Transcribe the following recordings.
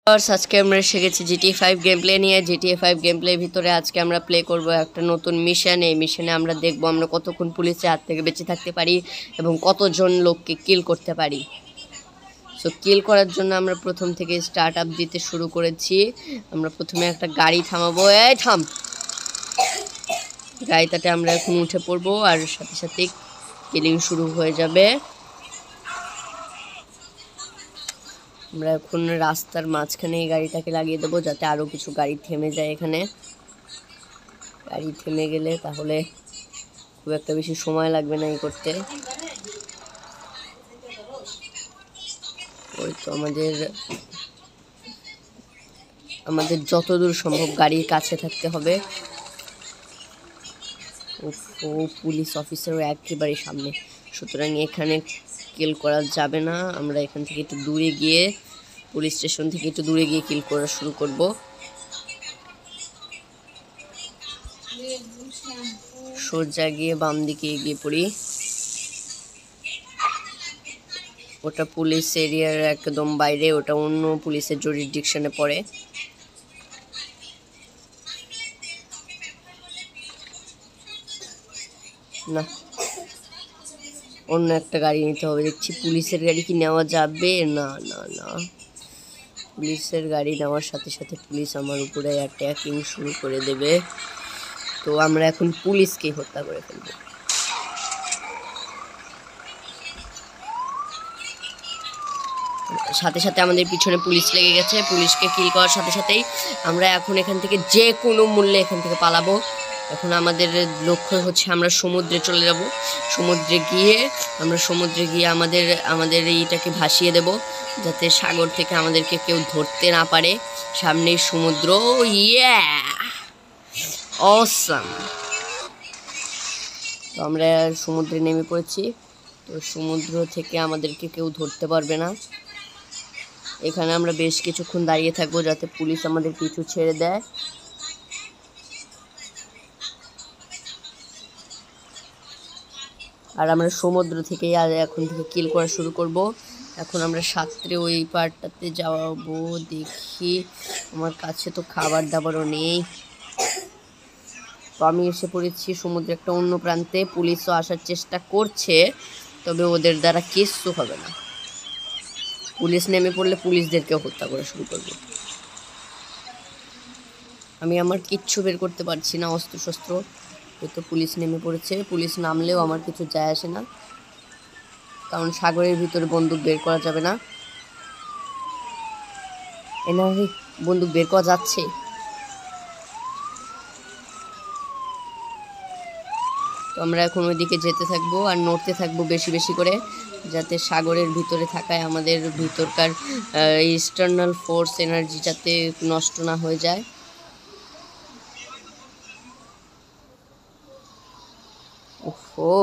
আজকে আমরা এসে গেছি জিটিএ 5 গেম প্লে নিয়ে। জিটিএ 5 গেম প্লের ভিতরে আজকে আমরা প্লে করব একটা নতুন মিশন। এই মিশনে আমরা দেখব আমরা কতক্ষণ পুলিশের হাত থেকে বেঁচে থাকতে পারি এবং কতজন লোককে কিল করতে পারি। সো কিল করার জন্য আমরা প্রথম থেকে স্টার্ট আপ দিতে শুরু করেছি। আমরা প্রথমে একটা গাড়ি থামাবো। এই থাম, গাড়িটাতে আমরা এখন উঠে পড়বো আর সাথে সাথে কিলিং শুরু হয়ে যাবে। আমরা এখন রাস্তার মাঝখানে এই গাড়িটাকে লাগিয়ে দেবো যাতে আরও কিছু গাড়ি থেমে যায়। এখানে গাড়ি থেমে গেলে তাহলে খুব একটা বেশি সময় লাগবে না এই করতে। ওই তো আমাদের যতদূর সম্ভব গাড়ির কাছে থাকতে হবে। ও পুলিশ অফিসারও একেবারে সামনে, সুতরাং এখানে কিল করা যাবে না। আমরা এখান থেকে একটু দূরে গিয়ে, পুলিশ স্টেশন থেকে একটু দূরে গিয়ে কিল করা শুরু করব। সোজা গিয়ে বাম দিকে এগিয়ে পড়ি। ওটা পুলিশ এরিয়ার একদম বাইরে, ওটা অন্য পুলিশের জুরিসডিকশনে পড়ে। না, অন্য একটা গাড়ি নিতে হবে দেখছি। পুলিশের গাড়ি কি নেওয়া যাবে? না না না, পুলিশের গাড়ি নেওয়ার সাথে সাথে পুলিশ আমার উপরে অ্যাটাকিং শুরু করে দেবে। তো আমরা এখন পুলিশকে হত্যা করে ফেলবো। সাথে সাথে আমাদের পিছনে পুলিশ লেগে গেছে। পুলিশকে কিল করার সাথে সাথেই আমরা এখন এখান থেকে যে কোনো মূল্যে এখান থেকে পালাবো। এখন আমাদের লক্ষ্য হচ্ছে আমরা সমুদ্রে চলে যাব। সমুদ্রে গিয়ে আমাদের এইটাকে ভাসিয়ে দেব যাতে সাগর থেকে আমাদেরকে কেউ ধরতে না পারে। সামনেই সমুদ্র। ইয়া অসাম। তো আমরা সমুদ্রে নেমে পড়েছি। তো সমুদ্র থেকে আমাদেরকে কেউ ধরতে পারবে না। এখানে আমরা বেশ কিছুক্ষণ দাঁড়িয়ে থাকবো যাতে পুলিশ আমাদের পিছু ছেড়ে দেয়। আর আমরা সমুদ্র থেকেই এখন থেকে কিল করা শুরু করব। এখন আমরা সাঁতরে ওই পার্টটাতে যাবো। দেখি, আমার কাছে তো খাবার দাবারও নেই। তো আমি এসে পড়েছি সমুদ্রের একটা অন্য প্রান্তে। পুলিশও আসার চেষ্টা করছে, তবে ওদের দ্বারা কিচ্ছু হবে না। পুলিশ নেমে পড়লে পুলিশদেরকেও হত্যা করা শুরু করব। আমি আমার কিচ্ছু বের করতে পারছি না, অস্ত্রশস্ত্র। তো পুলিশ নেমে পড়েছে। পুলিশ নামলেও আমার কিছু যায় আসে না, কারণ সাগরের ভিতরে বন্দুক বের করা যাবে না। এনারে বন্দুক বের করা যাচ্ছে। তো আমরা এখন ওইদিকে যেতে থাকবো আর নড়তে থাকবো বেশি বেশি করে, যাতে সাগরের ভিতরে থাকায় আমাদের ভিতরকার এক্সটার্নাল ফোর্স এনার্জি যাতে নষ্ট না হয়ে যায়। ওহো,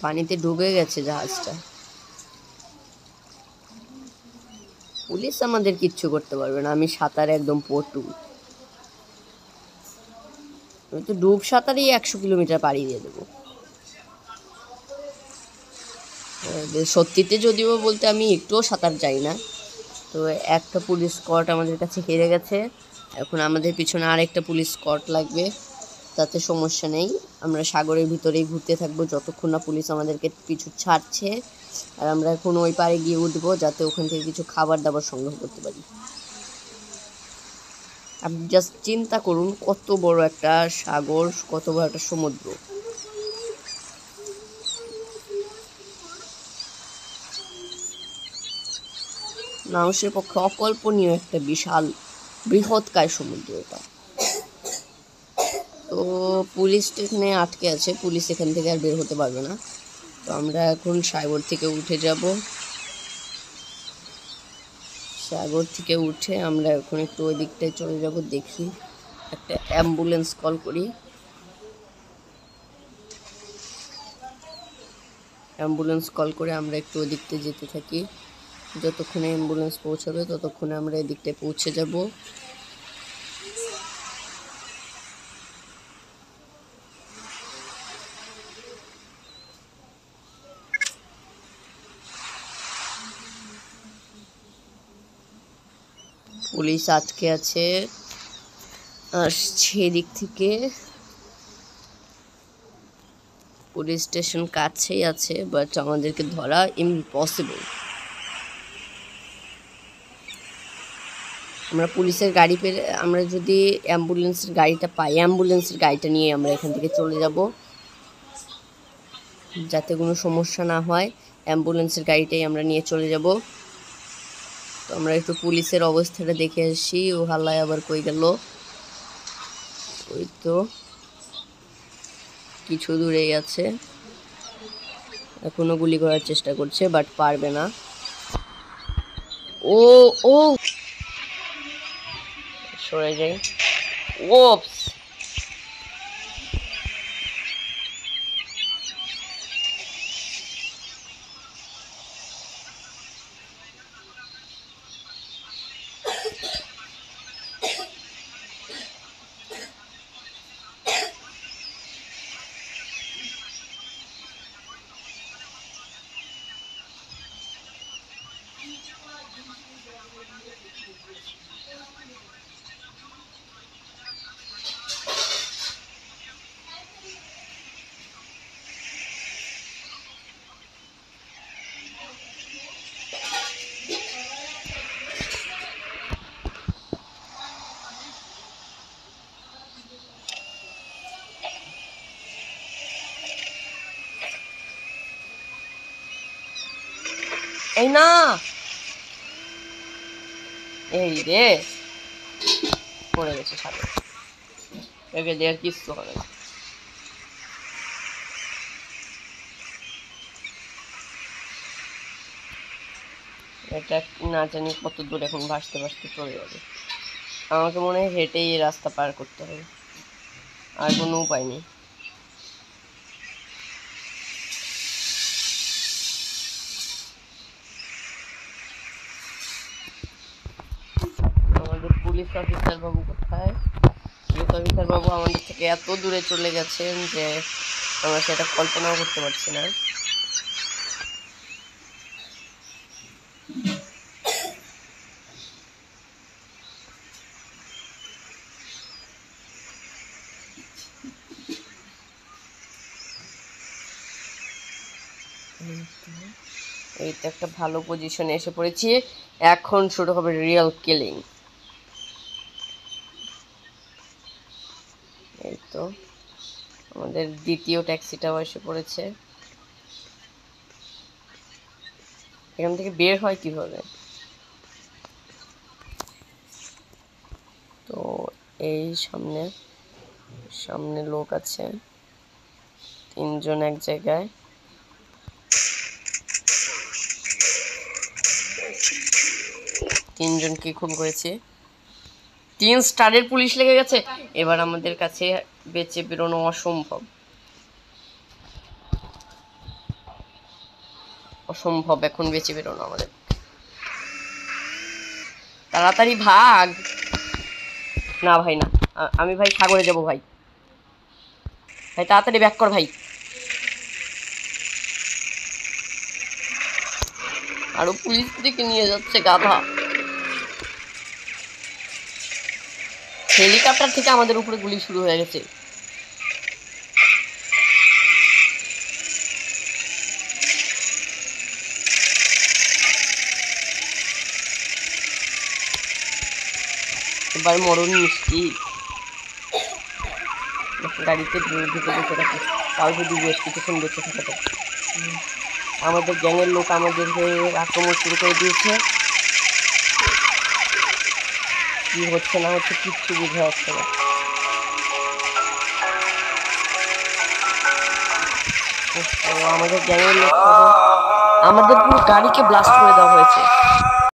পানিতে ডুবে গেছে জাহাজটা। পুলিশ আমাদের কিচ্ছু করতে পারবে না, আমি সাঁতারে একদম পটু। আমি তো ডুব সাঁতারেই 100 কিলোমিটার পাড়ি দিয়ে দেবো। সত্যিতে যদিও বলতে আমি একটুও সাঁতার যাই না। তো একটা পুলিশ স্কোয়াড আমাদের কাছে হেরে গেছে। এখন আমাদের পিছনে আরেকটা পুলিশ স্কোয়াড লাগবে। তাতে সমস্যা নেই, আমরা সাগরের ভিতরেই ঘুরতে থাকবো যতক্ষণ না পুলিশ আমাদেরকে পিছু ছাড়ছে। আর আমরা এখন ওই পাড়ে গিয়ে উঠবো যাতে ওখান থেকে কিছু খাবার দাবার সংগ্রহ করতে পারি। আপনি জাস্ট চিন্তা করুন, কত বড় একটা সাগর, কত বড় একটা সমুদ্র। মানুষের পক্ষে অকল্পনীয় একটা বিশাল বৃহৎকায় সমুদ্র এটা। তো পুলিশ তো এখানে আটকে আছে, পুলিশ এখান থেকে আর বের হতে পারবে না। তো আমরা এখন সাগর থেকে উঠে যাব। সাগর থেকে উঠে আমরা এখন একটু ওই দিকটায় চলে যাব। দেখি একটা অ্যাম্বুলেন্স কল করি। অ্যাম্বুলেন্স কল করে আমরা একটু ওই দিকটায় যেতে থাকি। যতক্ষণে অ্যাম্বুলেন্স পৌঁছাবে ততক্ষণে আমরা এই দিকটায় পৌঁছে যাব। পুলিশ আটকে আছে, সেদিক থেকে পুলিশ স্টেশন কাছেই আছে, বাট আমাদেরকে ধরা ইম্পসিবল। আমরা পুলিশের গাড়ি পেলে, আমরা যদি অ্যাম্বুলেন্সের গাড়িটা পাই, অ্যাম্বুলেন্সের গাড়িটা নিয়ে আমরা এখান থেকে চলে যাব, যাতে কোনো সমস্যা না হয়। অ্যাম্বুলেন্সের গাড়িটাই আমরা নিয়ে চলে যাব। তো আমরা একটু পুলিশের অবস্থাটা দেখে আসি। ও হাল্লায় আবার কই গেল? ওই তো কিছু দূরেই আছে, এখনো গুলি করার চেষ্টা করছে, বাট পারবে না। ও ও সরে যাই। ওপস, এই না, এই রে পড়ে গেছে সাথে, একে দিয়ে আর কিচ্ছু হবে না। এটা না জানি কত দূর এখন ভাসতে ভাসতে চলে যাবে। আমাকে মনে হয় হেঁটেই এই রাস্তা পার করতে হবে, আর কোনো উপায় নেই। আমাদের পুলিশ অফিসার বাবু কোথায়? পুলিশ অফিসার বাবু আমাদের থেকে এত দূরে চলে গেছেন যে আমরা সেটা কল্পনাও করতে পারছি না। এই তো একটা ভালো পজিশনে এসে পড়েছি, এখন শুরু হবে রিয়েল কিলিং। এই তো আমাদের দ্বিতীয় ট্যাক্সিটাও এসে পড়েছে। এখান থেকে বের হয় কিভাবে? তো এই সামনে সামনে লোক আছে, তিনজন এক জায়গায়। তিনজনকে খুন করেছে, 3 স্টারের পুলিশ লেগে গেছে। এবার আমাদের কাছে বেঁচে বেরোনো অসম্ভব, অসম্ভব এখন বেঁচে বেরোনো আমাদের। তাড়াতাড়ি ভাগ। না ভাই না, আমি ভাই সাগরে যাব ভাই। ভাই তাড়াতাড়ি ব্যাক কর ভাই। আরো পুলিশ দিকে নিয়ে যাচ্ছে গাধা। হেলিকপ্টার থেকে আমাদের উপরে গুলি শুরু হয়ে গেছে। এবার মরণ মিষ্টি। গাড়িতে ঢুকে বসে রাখি, তাও যদি বেশ কিছুক্ষণ বেঁচে থাকে। আমাদের গ্যাংয়ের লোক আমাদের আক্রমণ শুরু করে দিয়েছে। কি হচ্ছে না হচ্ছে কিচ্ছু বোঝা যাচ্ছে না। আমাদের গ্যাংয়ের লোক, আমাদের পুরো গাড়িকে ব্লাস্ট করে দেওয়া হয়েছে।